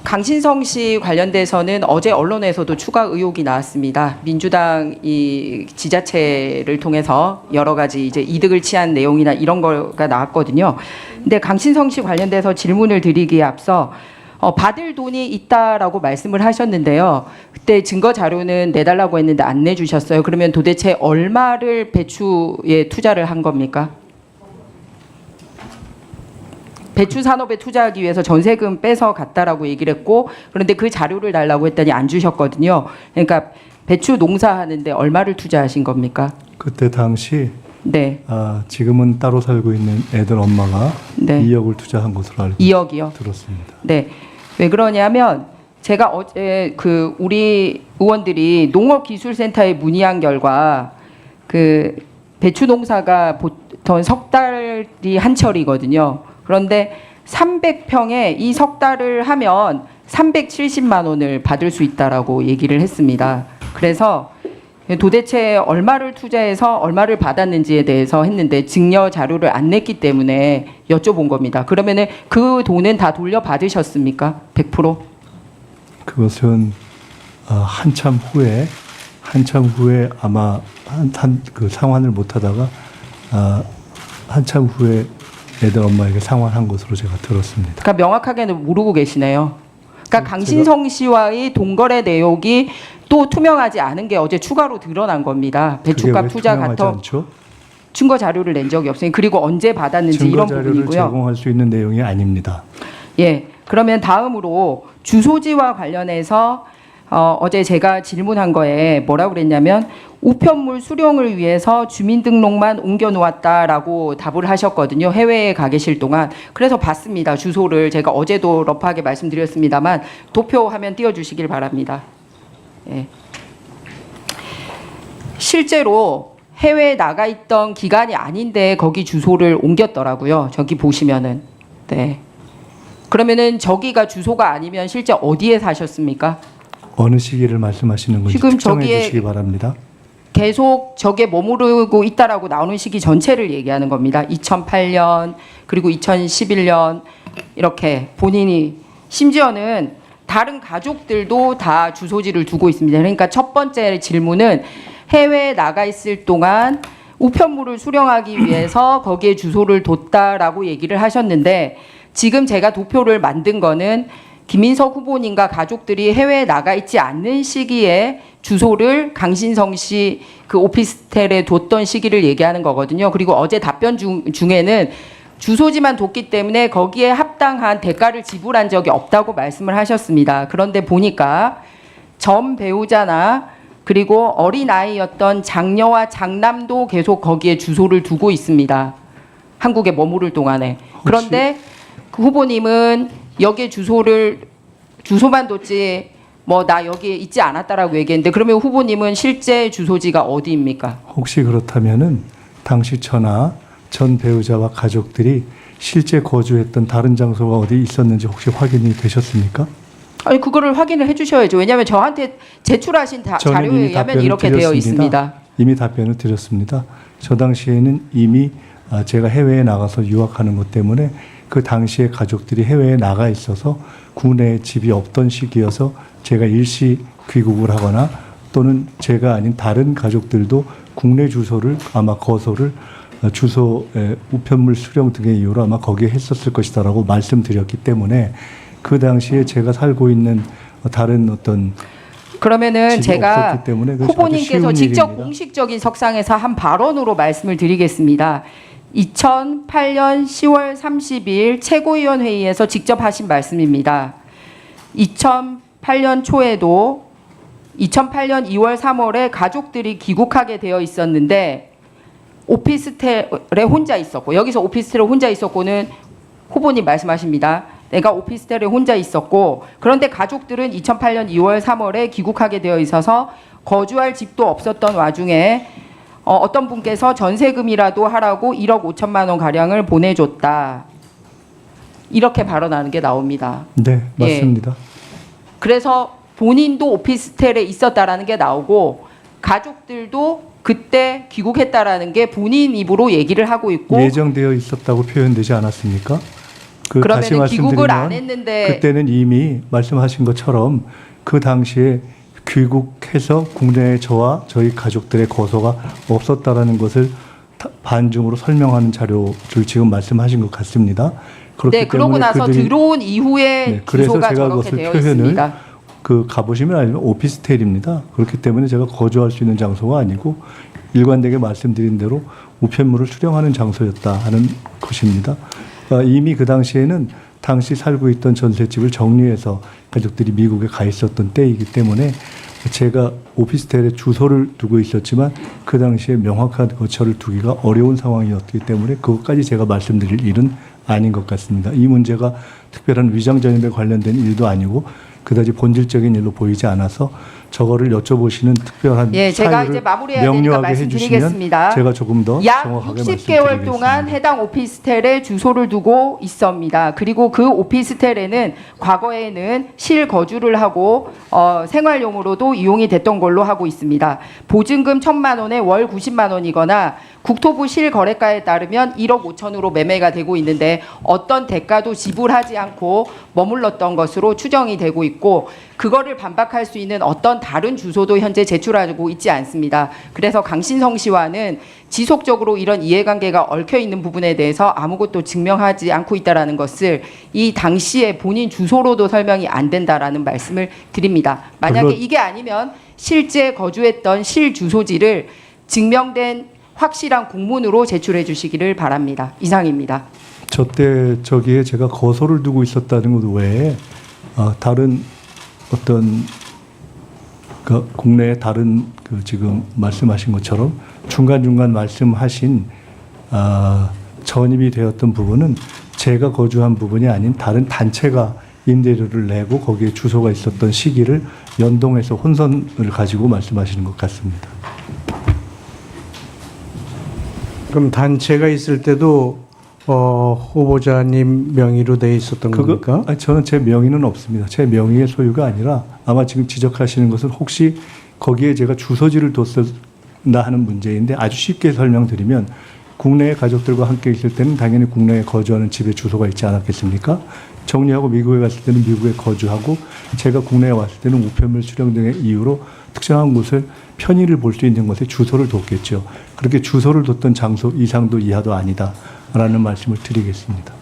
강신성 씨 관련돼서는 어제 언론에서도 추가 의혹이 나왔습니다. 민주당 이 지자체를 통해서 여러 가지 이제 이득을 취한 내용이나 이런 거가 나왔거든요. 근데 강신성 씨 관련돼서 질문을 드리기에 앞서 받을 돈이 있다라고 말씀을 하셨는데요. 그때 증거 자료는 내달라고 했는데 안 내주셨어요. 그러면 도대체 얼마를 배추에 투자를 한 겁니까? 배추 산업에 투자하기 위해서 전세금 빼서 갔다라고 얘기를 했고, 그런데 그 자료를 달라고 했더니 안 주셨거든요. 그러니까 배추 농사하는데 얼마를 투자하신 겁니까? 그때 당시 네. 지금은 따로 살고 있는 애들 엄마가 네. 2억을 투자한 것으로 알고 2억이요? 들었습니다. 네. 왜 그러냐면 제가 어제 그 우리 의원들이 농업기술센터에 문의한 결과 그 배추 농사가 보통 석 달이 한철이거든요. 그런데 300평에 이 석 달을 하면 370만 원을 받을 수 있다라고 얘기를 했습니다. 그래서 도대체 얼마를 투자해서 얼마를 받았는지에 대해서 했는데 증여 자료를 안 냈기 때문에 여쭤본 겁니다. 그러면은 그 돈은 다 돌려받으셨습니까? 100%? 그것은 한참 후에 아마 그 상환을 못하다가 한참 후에 애들 엄마에게 상환한 것으로 제가 들었습니다. 그러니까 명확하게는 모르고 계시네요. 그러니까 강신성 씨와의 동거래 내역이 또 투명하지 않은 게 어제 추가로 드러난 겁니다. 배추값 투자 같은 증거 자료를 낸 적이 없으니 그리고 언제 받았는지 이런 부분이고요. 증거 자료를 제공할 수 있는 내용이 아닙니다. 예, 그러면 다음으로 주소지와 관련해서 어제 제가 질문한 거에 뭐라고 그랬냐면 우편물 수령을 위해서 주민등록만 옮겨놓았다라고 답을 하셨거든요. 해외에 가 계실 동안. 그래서 봤습니다. 주소를 제가 어제도 러프하게 말씀드렸습니다만 도표화면 띄워주시길 바랍니다. 예. 실제로 해외에 나가 있던 기간이 아닌데 거기 주소를 옮겼더라고요. 저기 보시면은. 네. 그러면은 저기가 주소가 아니면 실제 어디에 사셨습니까? 어느 시기를 말씀하시는 건지 지금 특정해 저기에 주시기 바랍니다. 계속 저게 머무르고 있다라고 나오는 시기 전체를 얘기하는 겁니다. 2008년 그리고 2011년 이렇게 본인이 심지어는 다른 가족들도 다 주소지를 두고 있습니다. 그러니까 첫 번째 질문은 해외에 나가 있을 동안 우편물을 수령하기 위해서 거기에 주소를 뒀다라고 얘기를 하셨는데 지금 제가 도표를 만든 거는 김인석 후보님과 가족들이 해외에 나가 있지 않는 시기에 주소를 강신성 씨 그 오피스텔에 뒀던 시기를 얘기하는 거거든요. 그리고 어제 답변 중에는 주소지만 뒀기 때문에 거기에 합당한 대가를 지불한 적이 없다고 말씀을 하셨습니다. 그런데 보니까 전 배우자나 그리고 어린아이였던 장녀와 장남도 계속 거기에 주소를 두고 있습니다. 한국에 머무를 동안에. 그런데 그 후보님은 여기에 주소만 뒀지 뭐 나 여기에 있지 않았다라고 얘기했는데 그러면 후보님은 실제 주소지가 어디입니까? 혹시 그렇다면은 당시 전화 전 배우자와 가족들이 실제 거주했던 다른 장소가 어디 있었는지 혹시 확인이 되셨습니까? 아니 그거를 확인을 해주셔야죠. 왜냐하면 저한테 제출하신 자료에 의하면 이렇게 되어 있습니다. 이미 답변을 드렸습니다. 저 당시에는 이미 제가 해외에 나가서 유학하는 것 때문에 그 당시에 가족들이 해외에 나가 있어서 국내에 집이 없던 시기여서 제가 일시 귀국을 하거나 또는 제가 아닌 다른 가족들도 국내 주소를 아마 거소를 주소 우편물 수령 등의 이유로 아마 거기에 했었을 것이다라고 말씀드렸기 때문에 그 당시에 제가 살고 있는 다른 어떤 그러면은 제가 후보님께서 직접 일입니다. 공식적인 석상에서 한 발언으로 말씀을 드리겠습니다. 2008년 10월 30일 최고위원 회의에서 직접 하신 말씀입니다. 2008년 초에도 2008년 2월 3월에 가족들이 귀국하게 되어 있었는데 오피스텔에 혼자 있었고 여기서 오피스텔에 혼자 있었고는 후보님 말씀하십니다. 내가 오피스텔에 혼자 있었고 그런데 가족들은 2008년 2월 3월에 귀국하게 되어 있어서 거주할 집도 없었던 와중에 어떤 분께서 전세금이라도 하라고 1억 5천만 원 가량을 보내줬다. 이렇게 발언하는 게 나옵니다. 네, 맞습니다. 예. 그래서 본인도 오피스텔에 있었다라는 게 나오고 가족들도 그때 귀국했다라는 게 본인 입으로 얘기를 하고 있고 예정되어 있었다고 표현되지 않았습니까? 그 다시 그러면 귀국을 안 말씀드리면 했는데 그때는 이미 말씀하신 것처럼 그 당시에 귀국해서 국내에 저와 저희 가족들의 거소가 없었다라는 것을 반증으로 설명하는 자료를 지금 말씀하신 것 같습니다. 그렇기 네, 그러고 때문에 나서 그들이 들어온 이후에 네, 그래서 주소가 제가 저렇게 그것을 되어 표현을 있습니다. 그 가보시면 알지만 오피스텔입니다. 그렇기 때문에 제가 거주할 수 있는 장소가 아니고 일관되게 말씀드린 대로 우편물을 수령하는 장소였다 하는 것입니다. 그러니까 이미 그 당시에는 당시 살고 있던 전셋집을 정리해서 가족들이 미국에 가 있었던 때이기 때문에 제가 오피스텔에 주소를 두고 있었지만 그 당시에 명확한 거처를 두기가 어려운 상황이었기 때문에 그것까지 제가 말씀드릴 일은 아닌 것 같습니다. 이 문제가 특별한 위장 전입에 관련된 일도 아니고 그다지 본질적인 일로 보이지 않아서 저거를 여쭤보시는 특별한 예, 제가 이제 사유를 마무리해야 되니까 명료하게 해주시면 말씀드리겠습니다. 제가 조금 더 약 정확하게 60개월 동안 말씀드리겠습니다. 해당 오피스텔에 주소를 두고 있습니다. 그리고 그 오피스텔에는 과거에는 실거주를 하고 생활용으로도 이용이 됐던 걸로 하고 있습니다. 보증금 1,000만 원에 월 90만 원이거나 국토부 실거래가에 따르면 1억 5천으로 매매가 되고 있는데 어떤 대가도 지불하지 않고 머물렀던 것으로 추정이 되고 있고 그거를 반박할 수 있는 어떤 다른 주소도 현재 제출하고 있지 않습니다. 그래서 강신성 씨와는 지속적으로 이런 이해관계가 얽혀 있는 부분에 대해서 아무것도 증명하지 않고 있다라는 것을 이 당시에 본인 주소로도 설명이 안 된다라는 말씀을 드립니다. 만약에 물론 이게 아니면 실제 거주했던 실 주소지를 증명된 확실한 공문으로 제출해 주시기를 바랍니다. 이상입니다. 저때 저기에 제가 거소를 두고 있었다는 것 외에 다른 어떤 그 국내의 다른 그 지금 말씀하신 것처럼 중간중간 말씀하신 전입이 되었던 부분은 제가 거주한 부분이 아닌 다른 단체가 임대료를 내고 거기에 주소가 있었던 시기를 연동해서 혼선을 가지고 말씀하시는 것 같습니다. 그럼 단체가 있을 때도 후보자님 명의로 돼 있었던 겁니까? 아니, 저는 제 명의는 없습니다. 제 명의의 소유가 아니라 아마 지금 지적하시는 것은 혹시 거기에 제가 주소지를 뒀었나 하는 문제인데 아주 쉽게 설명드리면 국내의 가족들과 함께 있을 때는 당연히 국내에 거주하는 집에 주소가 있지 않았겠습니까? 정리하고 미국에 갔을 때는 미국에 거주하고 제가 국내에 왔을 때는 우편물 수령 등의 이유로 특정한 곳을 편의를 볼 수 있는 곳에 주소를 뒀겠죠. 그렇게 주소를 뒀던 장소 이상도 이하도 아니다라는 말씀을 드리겠습니다.